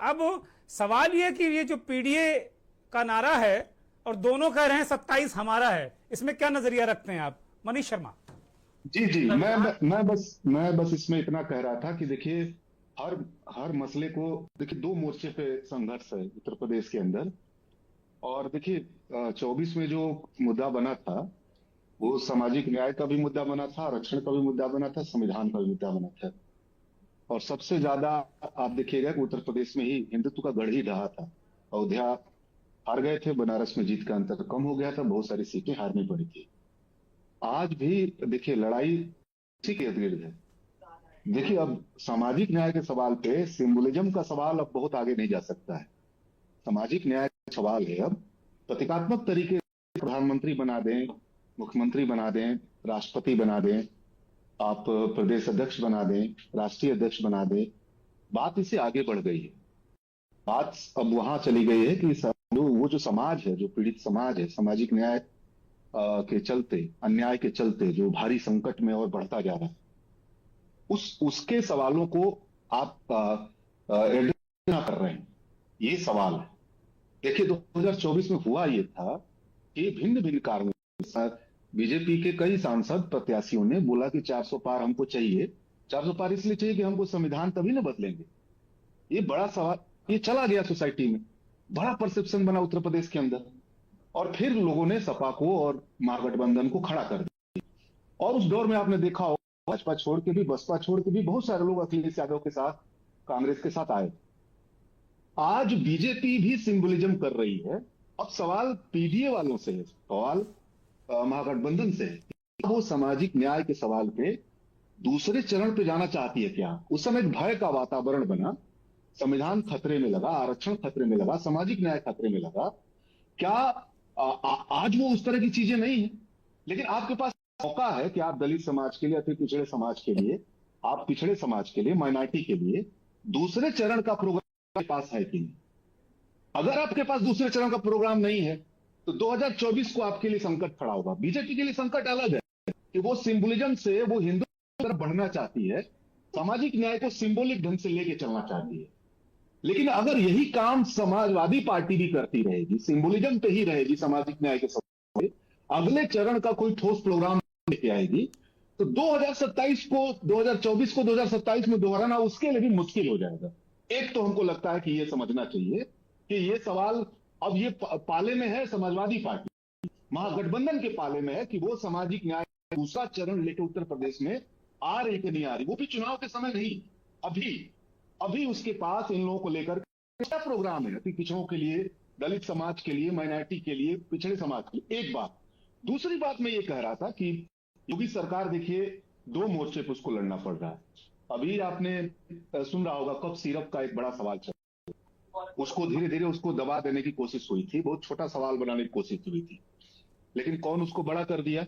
अब सवाल ये कि ये जो पीडीए का नारा है और दोनों कह रहे हैं 27 हमारा है, इसमें क्या नजरिया रखते हैं आप? मनीष शर्मा। जी जी, मैं बस इसमें इतना कह रहा था कि देखिए, हर हर मसले को देखिए, दो मोर्चे पे संघर्ष है उत्तर प्रदेश के अंदर। और देखिए, 24 में जो मुद्दा बना था, वो सामाजिक न्याय का भी मुद्दा बना था, आरक्षण का भी मुद्दा बना था, संविधान का भी मुद्दा बना था। और सबसे ज्यादा आप देखिएगा कि उत्तर प्रदेश में ही हिंदुत्व का गढ़ ही ढहा था। अयोध्या हार गए थे, बनारस में जीत का अंतर कम हो गया था, बहुत सारी सीटें हारनी पड़ी थी। आज भी देखिए, लड़ाई इसी के इर्द गिर्द है। देखिए, अब सामाजिक न्याय के सवाल पे सिंबोलिज्म का सवाल अब बहुत आगे नहीं जा सकता है। सामाजिक न्याय का सवाल है अब प्रतीकात्मक तरीके से प्रधानमंत्री बना दें, मुख्यमंत्री बना दें, राष्ट्रपति बना दें, आप प्रदेश अध्यक्ष बना दें, राष्ट्रीय अध्यक्ष बना दें। बात इससे आगे बढ़ गई है। बात अब वहां चली गई है कि वो जो समाज है, जो पीड़ित समाज है, सामाजिक न्याय के चलते, अन्याय के चलते जो भारी संकट में और बढ़ता जा रहा है, उसके सवालों को आप एड्रेस ना कर रहे हैं, ये सवाल है। देखिए, 2024 में हुआ ये था कि भिन्न भिन्न कारणों से बीजेपी के कई सांसद प्रत्याशियों ने बोला कि 400 पार हमको चाहिए। 400 पार इसलिए चाहिए कि हमको संविधान तभी ना बदलेंगे। ये बड़ा सवाल, ये चला गया सोसाइटी में, बड़ा परसेप्शन बना उत्तर प्रदेश के अंदर। और फिर लोगों ने सपा को और महागठबंधन को खड़ा कर दिया। और उस दौर में आपने देखा हो, भाजपा छोड़ के भी, बसपा छोड़ के भी बहुत सारे लोग अखिलेश यादव के साथ, कांग्रेस के साथ आए। आज बीजेपी भी सिंबोलिज्म कर रही है। अब सवाल पीडीए वालों से है, सवाल महागठबंधन से है, वो सामाजिक न्याय के सवाल पे दूसरे चरण पे जाना चाहती है क्या? उस समय एक भय का वातावरण बना, संविधान खतरे में लगा, आरक्षण खतरे में लगा, सामाजिक न्याय खतरे में लगा। क्या आज वो उस तरह की चीजें नहीं है? लेकिन आपके पास मौका है कि आप दलित समाज के लिए, अति पिछड़े समाज के लिए, आप पिछड़े समाज के लिए, माइनॉरिटी के लिए दूसरे चरण का प्रोग्राम आपके पास है कि नहीं? अगर आपके पास दूसरे चरण का प्रोग्राम नहीं है तो 2024 को आपके लिए संकट खड़ा होगा। बीजेपी के लिए संकट अलग है कि वो सिंबोलिज्म से, वो हिंदू की तरफ बढ़ना चाहती है, सामाजिक न्याय को सिंबॉलिक ढंग से लेके चलना चाहती है। लेकिन अगर यही काम समाजवादी पार्टी भी करती रहेगी, सिंबोलिज्म पे ही रहेगी, सामाजिक न्याय के सवाल, अगले चरण का कोई ठोस प्रोग्राम लेके आएगी, तो 2027 को, 2024 को 2027 में दोहराना उसके लिए भी मुश्किल हो जाएगा। एक तो हमको लगता है कि यह समझना चाहिए कि यह सवाल अब ये पाले में है समाजवादी पार्टी, महागठबंधन के पाले में है कि वो सामाजिक न्याय दूसरा चरण लेकर उत्तर प्रदेश में आ रही कि नहीं आ रही। वो भी चुनाव के समय नहीं, अभी उसके पास इन लोगों को लेकर क्या प्रोग्राम है, पिछड़ों के लिए, दलित समाज के लिए, माइनॉरिटी के लिए, पिछड़े समाज के लिए। एक बात। दूसरी बात मैं ये कह रहा था कि योगी सरकार देखिए, दो मोर्चे पर उसको लड़ना पड़ रहा है। अभी आपने सुन रहा होगा कप सिरप का एक बड़ा सवाल चल, उसको धीरे धीरे उसको दबा देने की कोशिश हुई थी, बहुत छोटा सवाल बनाने की कोशिश हुई थी, लेकिन कौन उसको बड़ा कर दिया?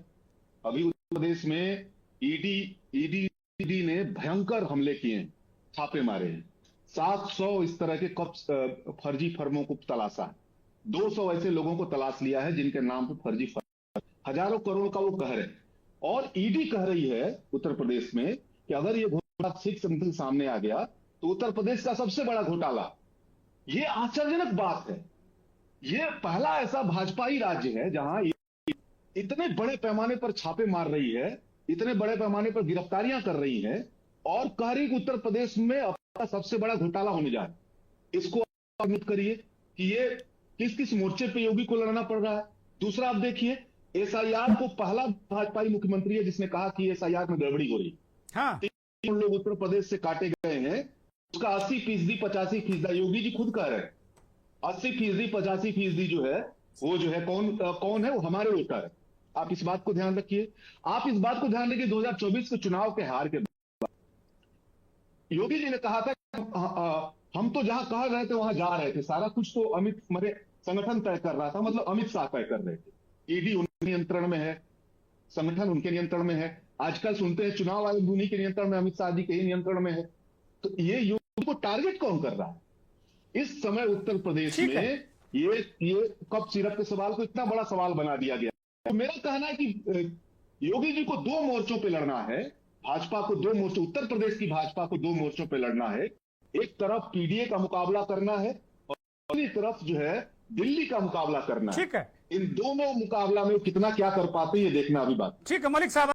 अभी उत्तर प्रदेश में ईडी ने भयंकर हमले किए हैं, छापे मारे हैं। 700 इस तरह के फर्जी फर्मों को तलाशा, 200 ऐसे लोगों को तलाश लिया है जिनके नाम पर फर्जी फर्म, हजारों करोड़ का वो कहर है। और ईडी कह रही है उत्तर प्रदेश में कि अगर ये घोटाला 6 समथिंग सामने आ गया तो उत्तर प्रदेश का सबसे बड़ा घोटाला। ये आश्चर्यजनक बात है। ये पहला ऐसा भाजपाई राज्य है जहां इतने बड़े पैमाने पर छापे मार रही है, इतने बड़े पैमाने पर गिरफ्तारियां कर रही है और कह रही कि उत्तर प्रदेश में अपना सबसे बड़ा घोटाला होने जा रहा है। इसको नोट करिए कि ये किस किस मोर्चे पे योगी को लड़ना पड़ रहा है। दूसरा, आप देखिए, एसआईआर को पहला भाजपाई मुख्यमंत्री है जिसने कहा कि एसआईआर में गड़बड़ी हो रही। हाँ, 3 लोग उत्तर प्रदेश से काटे गए हैं, उसका 80%, 85%, योगी जी खुद कह रहे हैं 80%, 85% जो है वो जो है कौन है? वो हमारे वोटर है। आप इस बात को ध्यान रखिए। आप इस बात को ध्यान रखिए, 2024 के चुनाव के हार के बाद योगी जी ने कहा था हम तो जहां कह रहे थे वहां जा रहे थे, सारा कुछ तो अमित मरे संगठन तय कर रहा था, मतलब अमित शाह तय कर रहे थे। ईडी उनके नियंत्रण में है, संगठन उनके नियंत्रण में है। आजकल सुनते हैं चुनाव आयोग उन्हीं के नियंत्रण में, अमित शाह जी के ही नियंत्रण में है। तो ये योगी को टारगेट कौन कर रहा है इस समय उत्तर प्रदेश में? ये कप सिरप के सवाल को इतना बड़ा सवाल बना दिया गया। तो मेरा कहना है कि योगी जी को 2 मोर्चों पे लड़ना है। भाजपा को 2 मोर्चों, उत्तर प्रदेश की भाजपा को 2 मोर्चों पे लड़ना है। एक तरफ पीडीए का मुकाबला करना है और दूसरी तरफ जो है दिल्ली का मुकाबला करना है। ठीक है, इन दोनों मुकाबला में कितना क्या कर पाते हैं ये देखना अभी बात। ठीक है मलिक साहब।